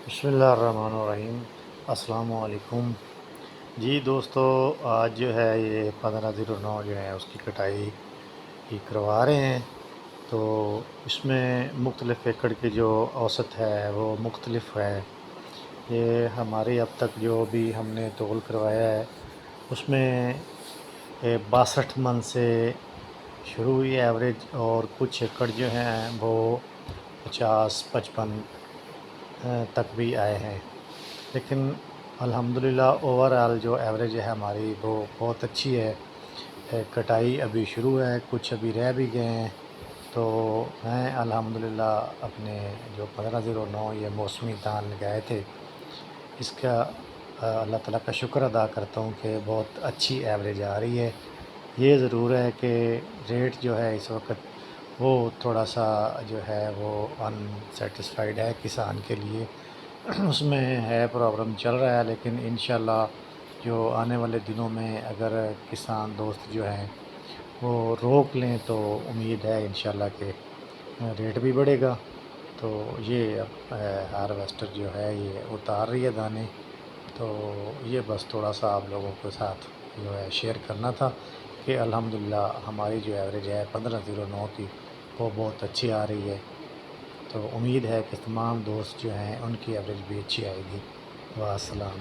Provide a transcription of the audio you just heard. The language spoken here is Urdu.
بسم اللہ الرحمن الرحیم۔ السلام علیکم جی دوستو، آج جو ہے یہ 15/09 جو ہے اس کی کٹائی کی کروا رہے ہیں۔ تو اس میں مختلف ایکڑ کی جو اوسط ہے وہ مختلف ہے۔ یہ ہماری اب تک جو بھی ہم نے تول کروایا ہے اس میں 62 من سے شروع ہوئی ایوریج، اور کچھ ایکڑ جو ہیں وہ 50-55 تک بھی آئے ہیں، لیکن الحمدللہ اوور آل جو ایوریج ہے ہماری وہ بہت اچھی ہے۔ کٹائی ابھی شروع ہے، کچھ ابھی رہ بھی گئے ہیں۔ تو میں الحمدللہ اپنے جو 15/09 یہ موسمی دھان لگائے تھے اس کا اللہ تعالیٰ کا شکر ادا کرتا ہوں کہ بہت اچھی ایوریج آ رہی ہے۔ یہ ضرور ہے کہ ریٹ جو ہے اس وقت وہ تھوڑا سا جو ہے وہ ان سیٹسفائیڈ ہے کسان کے لیے، اس میں ہے پرابلم چل رہا ہے، لیکن انشاءاللہ جو آنے والے دنوں میں اگر کسان دوست جو ہیں وہ روک لیں تو امید ہے انشاءاللہ کہ ریٹ بھی بڑھے گا۔ تو یہ اب ہارویسٹر جو ہے یہ اتار رہی ہے دانے، تو یہ بس تھوڑا سا آپ لوگوں کے ساتھ جو ہے شیئر کرنا تھا کہ الحمدللہ ہماری جو ایوریج ہے 15/09 کی وہ بہت اچھی آ رہی ہے۔ تو امید ہے کہ تمام دوست جو ہیں ان کی ایوریج بھی اچھی آئے گی۔ والسلام۔